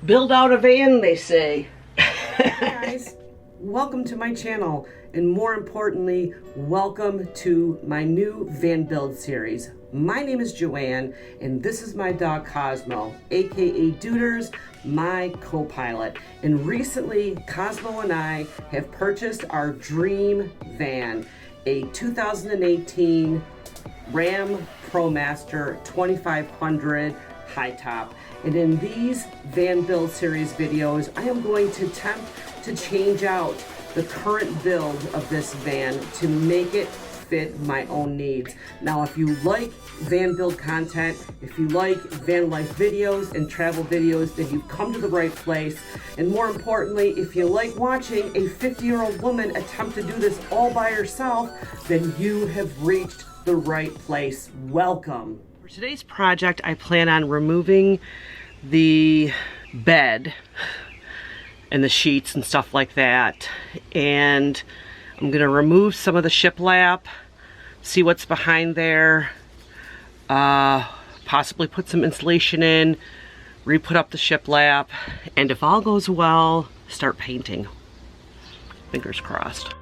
Build out a van, they say. Hey guys, welcome to my channel, and more importantly, welcome to my new van build series. My name is Joanne, and this is my dog Cosmo, aka Dooders, my co-pilot. And recently, Cosmo and I have purchased our dream van, a 2018 Ram ProMaster 2500 high top. And in these van build series videos, I am going to attempt to change out the current build of this van to make it fit my own needs. Now, if you like van build content, if you like van life videos and travel videos, then you've come to the right place. And more importantly, if you like watching a 50-year-old woman attempt to do this all by herself, then you have reached the right place. Welcome. For today's project, I plan on removing the bed and the sheets and stuff like that, and I'm gonna remove some of the shiplap, see what's behind there, possibly put some insulation in, re-put up the shiplap, and if all goes well, start painting. Fingers crossed.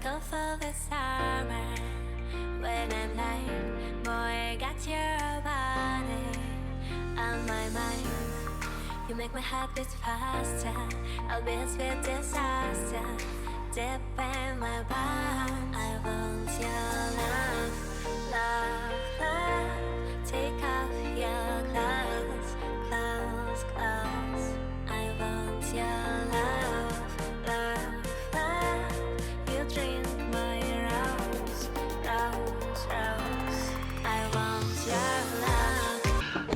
Go for the summer when I'm like, boy, got your body on my mind. You make my heart beat faster. I'll be a sweet disaster. Deep in my palm, I want your love, love, love. Take off your clothes, clothes, clothes. I want your love, love, love. You drink my rose, rose, rose. I want your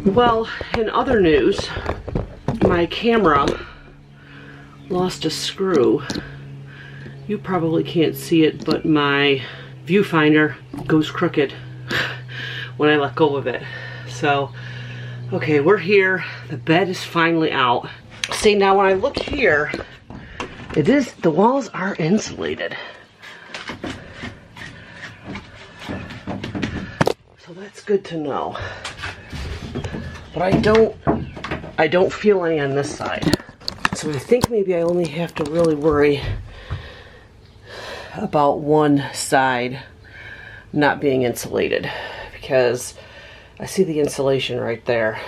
love. Well, in other news, my camera lost a screw. You probably can't see it, but my viewfinder goes crooked when I let go of it. So, okay, we're here. The bed is finally out. See, now when I look here, the walls are insulated. So that's good to know. But I don't feel any on this side. So I think maybe I only have to really worry about one side not being insulated, because I see the insulation right there.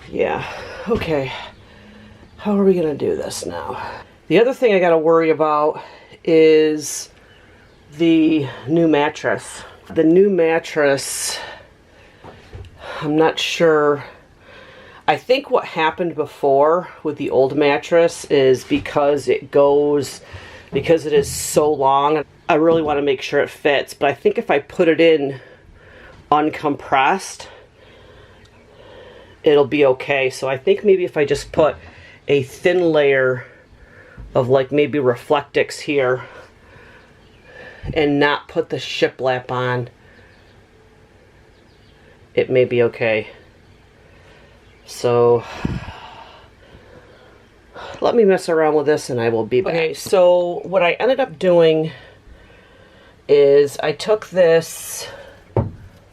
Yeah, okay. How are we gonna do this now? The other thing I gotta worry about is the new mattress. The new mattress, I'm not sure. I think what happened before with the old mattress is because it is so long, I really want to make sure it fits. But I think if I put it in uncompressed, it'll be okay. So I think maybe if I just put a thin layer of like maybe Reflectix here and not put the shiplap on, it may be okay. So let me mess around with this and I will be back. Okay, so what I ended up doing is I took this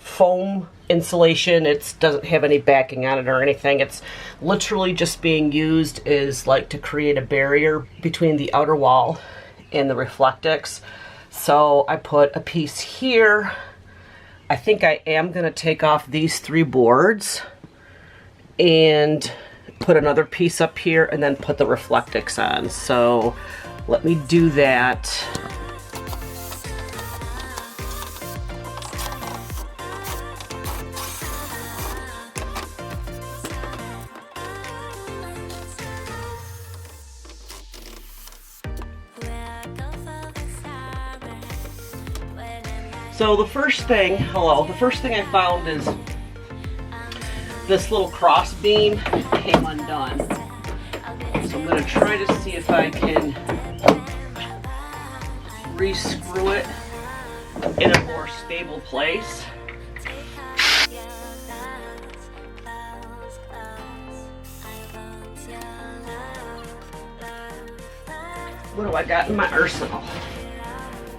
foam insulation. It doesn't have any backing on it or anything. It's literally just being used as like to create a barrier between the outer wall and the Reflectix. So I put a piece here. I think I am going to take off these 3 boards and put another piece up here and then put the Reflectix on. So let me do that. So the first thing I found is this little cross beam came undone. So I'm going to try to see if I can re-screw it in a more stable place. What do I got in my arsenal?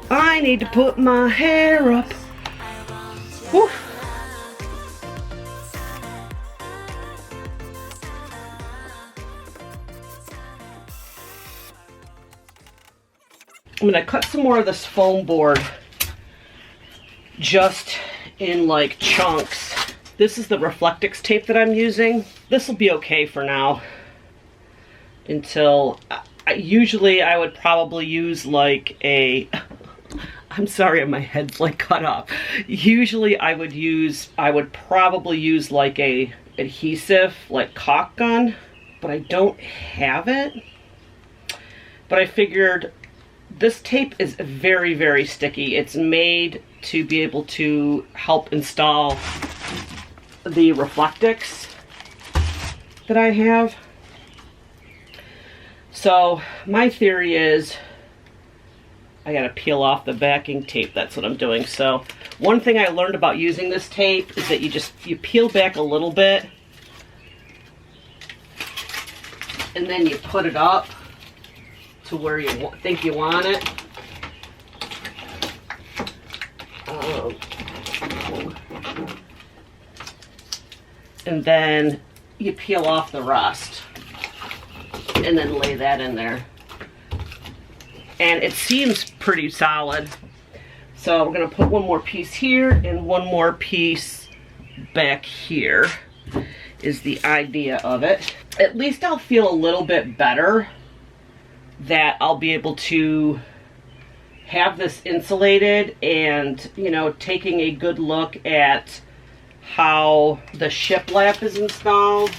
I need to put my hair up. Whew. I'm gonna cut some more of this foam board just in like chunks. This is the Reflectix tape that I'm using. This will be okay for now until, usually I would probably use like a, I'm sorry, my head's like cut up. Usually I would probably use like a adhesive, like caulk gun, but I don't have it. But I figured this tape is very, very sticky. It's made to be able to help install the Reflectix that I have. So my theory is I gotta peel off the backing tape. That's what I'm doing. So one thing I learned about using this tape is that you peel back a little bit and then you put it up to where you think you want it. And then you peel off the rest and then lay that in there. And it seems pretty solid. So we're gonna put one more piece here and one more piece back here is the idea of it. At least I'll feel a little bit better that I'll be able to have this insulated and, you know, taking a good look at how the shiplap is installed.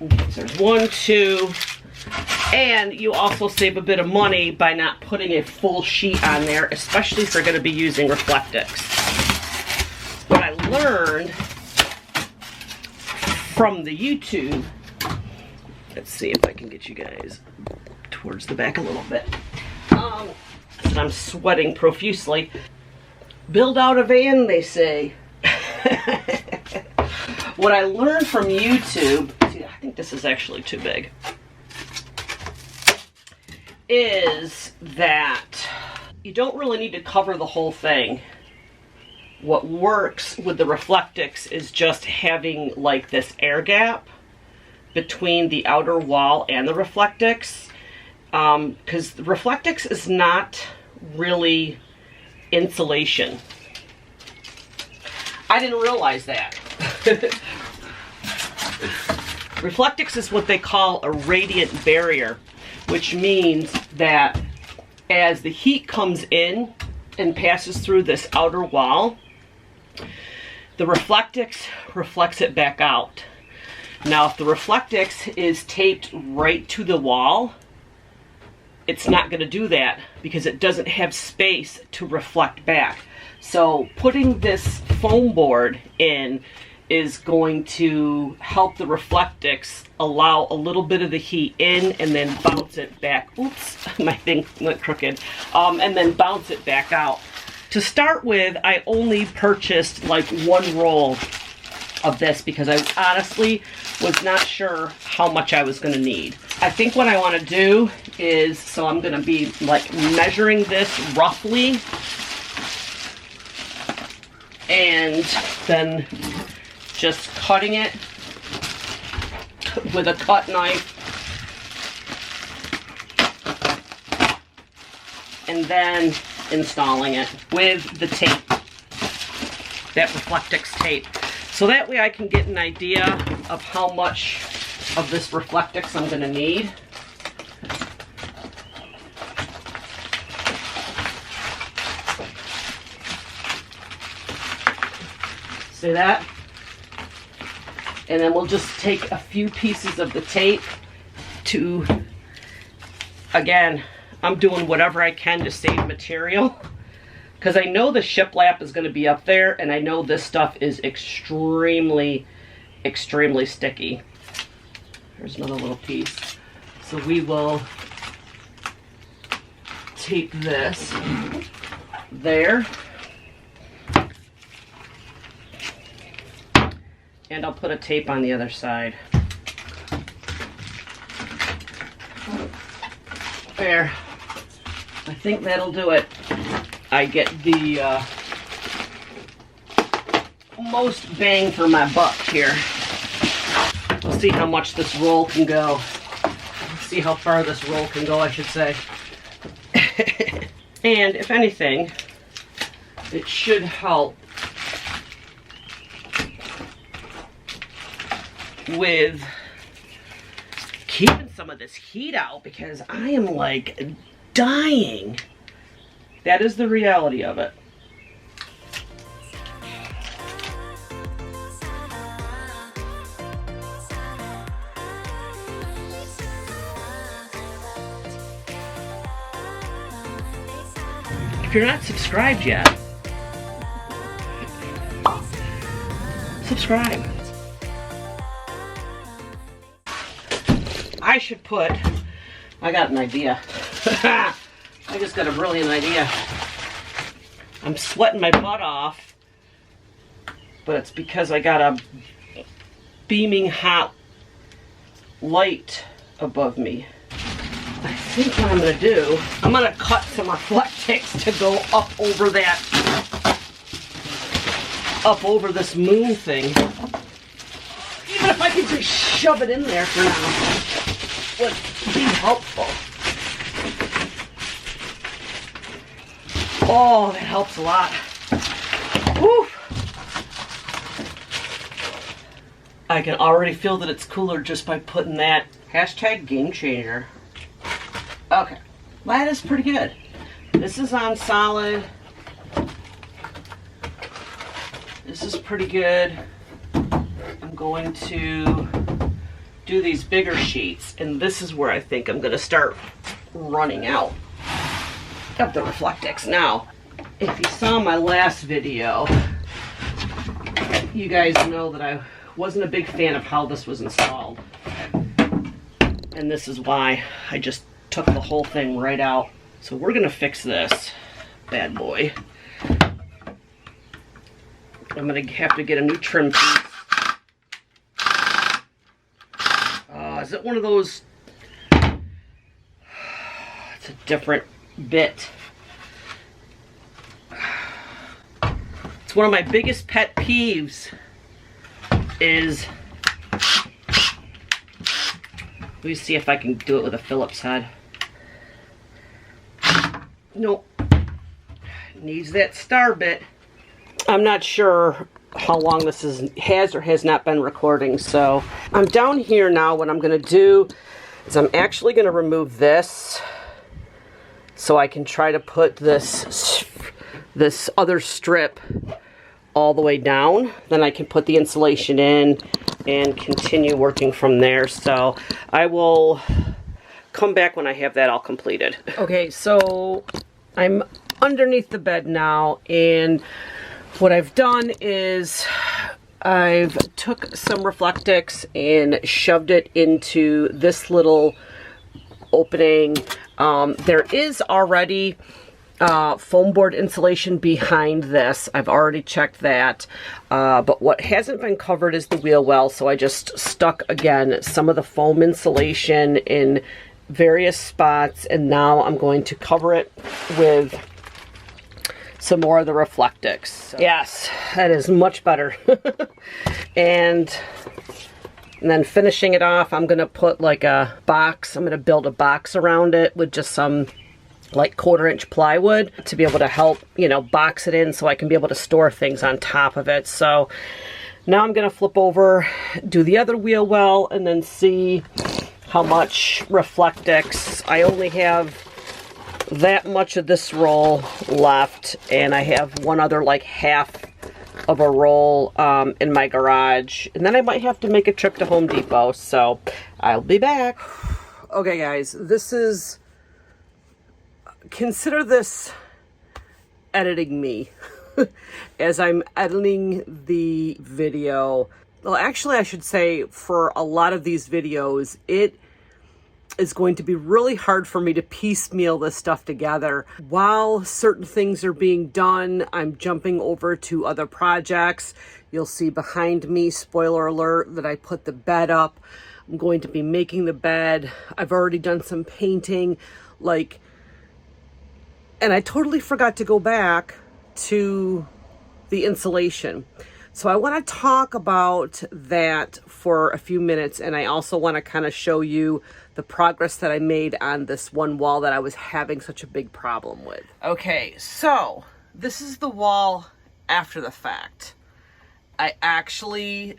Okay, so there's 1, 2, and you also save a bit of money by not putting a full sheet on there, especially if you're going to be using Reflectix. What I learned from the YouTube, let's see if I can get you guys towards the back a little bit. I'm sweating profusely. Build out a van, they say. What I learned from YouTube, see, I think this is actually too big, is that you don't really need to cover the whole thing. What works with the Reflectix is just having like this air gap between the outer wall and the Reflectix, because the Reflectix is not really insulation. I didn't realize that. Reflectix is what they call a radiant barrier, which means that as the heat comes in and passes through this outer wall, the Reflectix reflects it back out. Now, if the Reflectix is taped right to the wall, it's not going to do that because it doesn't have space to reflect back. So putting this foam board in is going to help the Reflectix allow a little bit of the heat in and then bounce it back. Oops, my thing went crooked. And then bounce it back out. To start with, I only purchased like 1 roll of this because I honestly was not sure how much I was going to need. I think what I want to do is, so I'm going to be like measuring this roughly and then just cutting it with a cut knife and then installing it with the tape, that Reflectix tape. So that way I can get an idea of how much of this Reflectix I'm going to need. See that? And then we'll just take a few pieces of the tape to, again, I'm doing whatever I can to save material because I know the shiplap is going to be up there and I know this stuff is extremely, extremely sticky. Here's another little piece. So we will tape this there. And I'll put a tape on the other side. There. I think that'll do it. I get the most bang for my buck here. We'll see how much this roll can go. See how far this roll can go, I should say. And if anything, it should help with keeping some of this heat out, because I am like dying. That is the reality of it. If you're not subscribed yet, subscribe. I should put, I got an idea. I just got a brilliant idea. I'm sweating my butt off, but it's because I got a beaming hot light above me. I think what I'm going to do, I'm going to cut some Reflectix to go up over that, up over this moon thing. Even if I could just shove it in there for now, would be helpful. Oh, that helps a lot. Woo. I can already feel that it's cooler just by putting that hashtag game changer. Okay, that is pretty good. This is on solid. This is pretty good. I'm going to do these bigger sheets, and this is where I think I'm going to start running out of the Reflectix. Now, if you saw my last video, you guys know that I wasn't a big fan of how this was installed. And this is why I just took the whole thing right out. So we're gonna fix this bad boy. I'm gonna have to get a new trim piece. Is it one of those? It's a different bit. It's one of my biggest pet peeves is, let me see if I can do it with a Phillips head. Nope. Needs that star bit. I'm not sure how long this has or has not been recording, so I'm down here now. What I'm going to do is I'm actually going to remove this so I can try to put this other strip all the way down. Then I can put the insulation in and continue working from there. So I will come back when I have that all completed. Okay, so I'm underneath the bed now, and what I've done is I've took some Reflectix and shoved it into this little opening. There is already foam board insulation behind this. I've already checked that. But what hasn't been covered is the wheel well, so I just stuck, again, some of the foam insulation in various spots, and now I'm going to cover it with some more of the Reflectix. So, yes, that is much better. And then finishing it off, I'm going to put like a box. I'm going to build a box around it with just some like 1/4-inch plywood to be able to help, you know, box it in so I can be able to store things on top of it. So now I'm going to flip over, do the other wheel well, and then see how much Reflectix. I only have that much of this roll left, and I have one other like half of a roll in my garage, and then I might have to make a trip to Home Depot, so I'll be back. Okay guys, this is, consider this editing me as I'm editing the video. Well, actually I should say for a lot of these videos, is going to be really hard for me to piecemeal this stuff together. While certain things are being done, I'm jumping over to other projects. You'll see behind me, spoiler alert, that I put the bed up. I'm going to be making the bed. I've already done some painting, and I totally forgot to go back to the insulation. So I want to talk about that for a few minutes, and I also want to kind of show you the progress that I made on this one wall that I was having such a big problem with. Okay, so this is the wall after the fact. I actually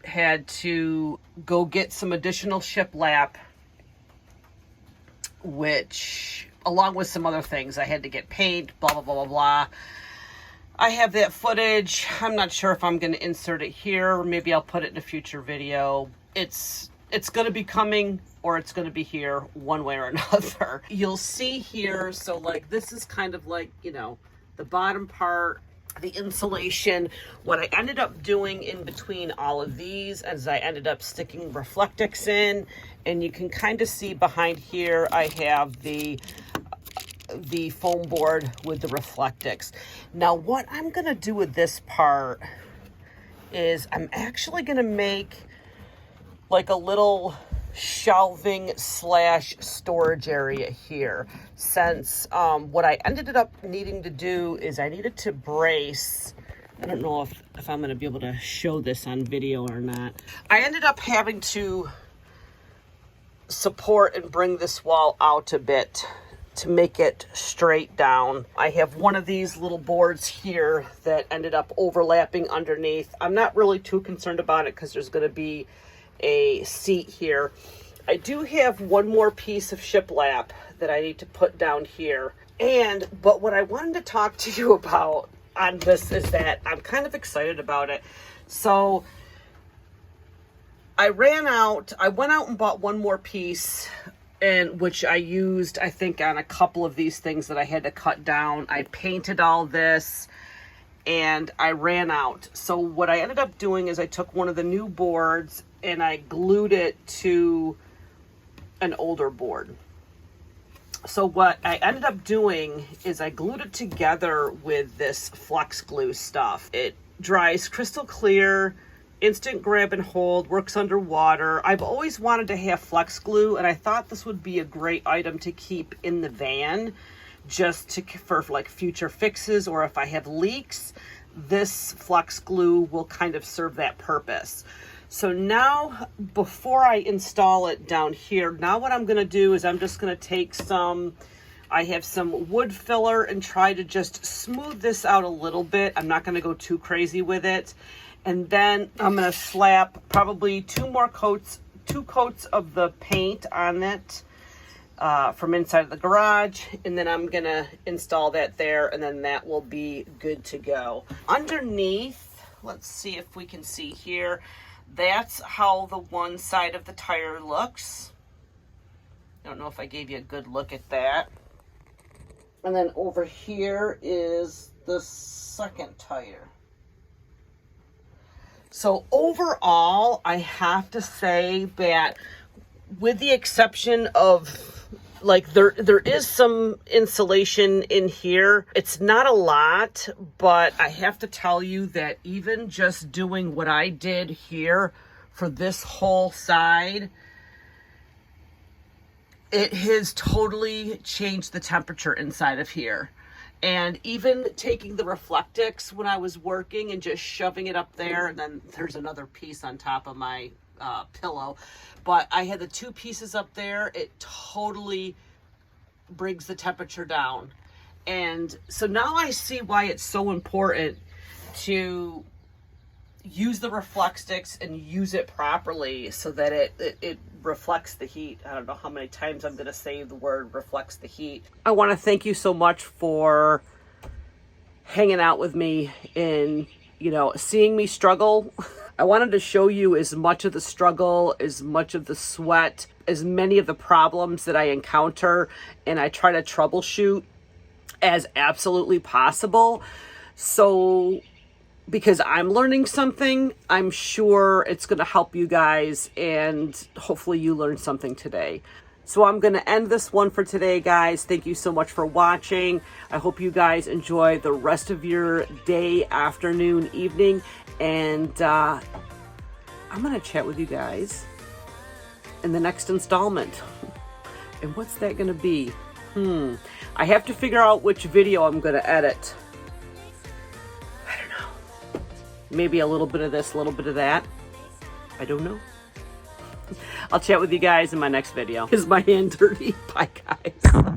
had to go get some additional shiplap, which, along with some other things, I had to get paint, blah, blah, blah, blah, blah. I have that footage. I'm not sure if I'm going to insert it here, or maybe I'll put it in a future video. It's going to be coming, or it's going to be here one way or another. You'll see here, so this is kind of the bottom part, the insulation. What I ended up doing in between all of these is I ended up sticking Reflectix in, and you can kind of see behind here I have the foam board with the Reflectix. Now what I'm going to do with this part is I'm actually going to make a little shelving / storage area here, since what I ended up needing to do is I needed to brace. I don't know if I'm going to be able to show this on video or not. I ended up having to support and bring this wall out a bit to make it straight down. I have one of these little boards here that ended up overlapping underneath. I'm not really too concerned about it because there's going to be a seat here. I do have one more piece of shiplap that I need to put down here. But what I wanted to talk to you about on this is that I'm kind of excited about it. So I went out and bought one more piece, and which I used, I think, on a couple of these things that I had to cut down. I painted all this and I ran out. So what I ended up doing is I took one of the new boards and I glued it to an older board. So what I ended up doing is I glued it together with this flex glue stuff. It dries crystal clear, instant grab and hold, works underwater. I've always wanted to have flex glue, and I thought this would be a great item to keep in the van for future fixes, or if I have leaks, this flex glue will kind of serve that purpose. So now, before I install it down here, now what I'm going to do is I'm just going to take I have some wood filler and try to just smooth this out a little bit. I'm not going to go too crazy with it. And then I'm going to slap probably two coats of the paint on it from inside of the garage. And then I'm going to install that there, and then that will be good to go. Underneath, let's see if we can see here. That's how the one side of the tire looks. I don't know if I gave you a good look at that. And then over here is the second tire. So overall, I have to say that, with the exception of there is some insulation in here. It's not a lot, but I have to tell you that even just doing what I did here for this whole side, it has totally changed the temperature inside of here. And even taking the Reflectix when I was working and just shoving it up there, and then there's another piece on top of my pillow, but I had the two pieces up there. It totally brings the temperature down. And so now I see why it's so important to use the Reflectix and use it properly so that it reflects the heat. I don't know how many times I'm going to say the word reflects the heat. I want to thank you so much for hanging out with me and, seeing me struggle. I wanted to show you as much of the struggle, as much of the sweat, as many of the problems that I encounter, and I try to troubleshoot as absolutely possible. So because I'm learning something. I'm sure it's going to help you guys, and hopefully you learned something today. So I'm going to end this one for today, guys. Thank you so much for watching. I hope you guys enjoy the rest of your day, afternoon, evening, and I'm going to chat with you guys in the next installment. And what's that going to be? I have to figure out which video I'm going to edit. I don't know. Maybe a little bit of this, a little bit of that. I don't know. I'll chat with you guys in my next video. Is my hand dirty? Bye, guys.